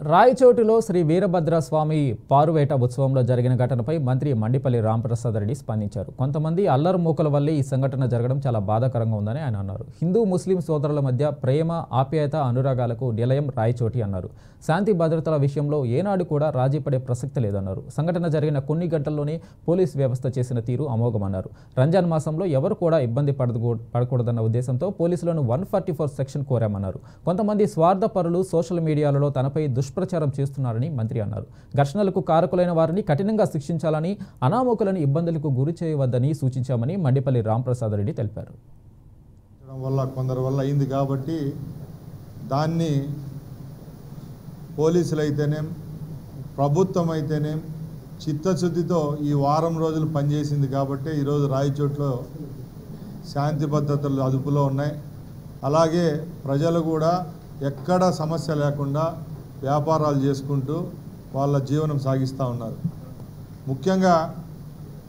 రాయచోటిలో శ్రీ వీరభద్ర స్వామి పారువేట ఉత్సవంలో జరిగిన ఘటనపై మంత్రి మండిపల్లి రాంప్రసాద్ రెడ్డి స్పందించారు. కొంతమంది అల్లరి మూకల వల్లే ఈ సంఘటన జరగడం చాలా బాధాకరంగా ఉందని ఆయన అన్నారు. హిందూ ముస్లిం సోదరుల మధ్య ప్రేమ, ఆప్యాయత, అనురాగాలకు నిలయం రాయచోటి అన్నారు. శాంతి భద్రతల విషయంలో ఏనాడు కూడా రాజీ పడే ప్రసక్తి లేదన్నారు. సంఘటన జరిగిన కొన్ని గంటల్లోనే పోలీస్ వ్యవస్థ చేసిన తీరు అమోఘమన్నారు. రంజాన్ మాసంలో ఎవరు కూడా ఇబ్బంది పడకూడదన్న ఉద్దేశంతో పోలీసులను 144 సెక్షన్ కోరామన్నారు. కొంతమంది స్వార్థపరులు సోషల్ మీడియాలలో తనపై దుష్ప్రచారం చేస్తున్నారని మంత్రి అన్నారు. ఘర్షణలకు కారకులైన వారిని కఠినంగా శిక్షించాలని, అనామకులను ఇబ్బందులకు గురి చేయవద్దని సూచించామని మండిపల్లి రాంప్రసాద్ రెడ్డి తెలిపారు. కొందరి వల్ల అయింది కాబట్టి దాన్ని పోలీసులు అయితేనేం, ప్రభుత్వం అయితేనేం చిత్తశుద్ధితో ఈ వారం రోజులు పనిచేసింది కాబట్టి ఈరోజు రాయచోట్లో శాంతి భద్రతలు అదుపులో ఉన్నాయి. అలాగే ప్రజలు కూడా ఎక్కడ సమస్య లేకుండా వ్యాపారాలు చేసుకుంటూ వాళ్ళ జీవనం సాగిస్తూ ఉన్నారు. ముఖ్యంగా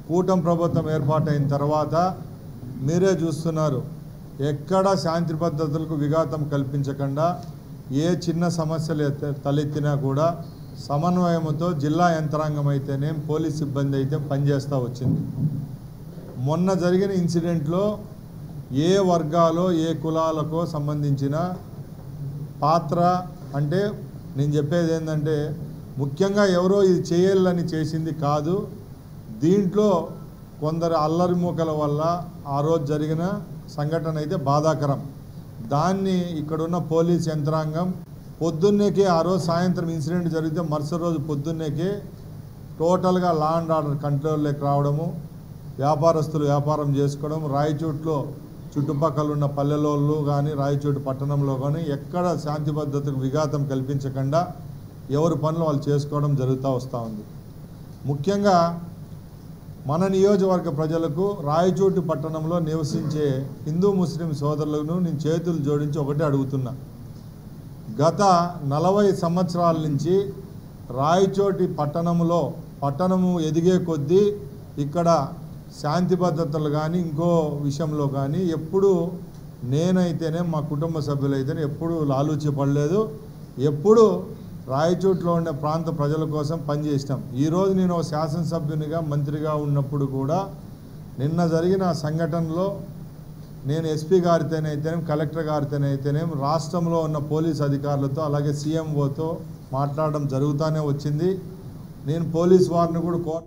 కూటమి ప్రభుత్వం ఏర్పాటైన తర్వాత మీరే చూస్తున్నారు, ఎక్కడ శాంతి భద్రతలకు విఘాతం కల్పించకుండా ఏ చిన్న సమస్యలు తలెత్తినా కూడా సమన్వయంతో జిల్లా యంత్రాంగం అయితేనేం, పోలీస్ సిబ్బంది అయితే పనిచేస్తూ వచ్చింది. మొన్న జరిగిన ఇన్సిడెంట్లో ఏ వర్గాలో ఏ కులాలకో సంబంధించిన పాత్ర అంటే నేను చెప్పేది ఏంటంటే ముఖ్యంగా ఎవరో ఇది చేయాలని చేసింది కాదు. దీంట్లో కొందరు అల్లరి మూకల వల్ల ఆ రోజు జరిగిన సంఘటన అయితే బాధాకరం. దాన్ని ఇక్కడున్న పోలీస్ యంత్రాంగం పొద్దున్నేకే ఆ రోజు సాయంత్రం ఇన్సిడెంట్ జరిగితే మరుసటి రోజు పొద్దున్నేకే టోటల్గా లా అండ్ ఆర్డర్ కంట్రోల్లోకి రావడము, వ్యాపారస్తులు వ్యాపారం చేసుకోవడం, రాయచోట్లో చుట్టుపక్కల ఉన్న పల్లెలోళ్ళు కానీ రాయచోటు పట్టణంలో కానీ ఎక్కడ శాంతి భద్రతకు విఘాతం కల్పించకుండా ఎవరి పనులు వాళ్ళు చేసుకోవడం జరుగుతూ వస్తూ ఉంది. ముఖ్యంగా మన నియోజకవర్గ ప్రజలకు రాయచోటు పట్టణంలో నివసించే హిందూ ముస్లిం సోదరులను నేను చేతులు జోడించి ఒకటే అడుగుతున్నా. గత 40 సంవత్సరాల నుంచి రాయచోటి పట్టణము ఎదిగే కొద్దీ ఇక్కడ శాంతి భద్రతలు కానీ ఇంకో విషయంలో కానీ ఎప్పుడు నేనైతేనే మా కుటుంబ సభ్యులైతేనే ఎప్పుడు లాలూచి పడలేదు. ఎప్పుడు రాయచోట్లో ఉండే ప్రాంత ప్రజల కోసం పనిచేసినాం. ఈరోజు నేను ఒక శాసనసభ్యునిగా మంత్రిగా ఉన్నప్పుడు కూడా నిన్న జరిగిన సంఘటనలో నేను ఎస్పీ గారితోనైతేనేం, కలెక్టర్ గారితోనైతేనేం, రాష్ట్రంలో ఉన్న పోలీస్ అధికారులతో అలాగే సీఎంఓతో మాట్లాడడం జరుగుతూనే వచ్చింది. నేను పోలీస్ వారిని కూడా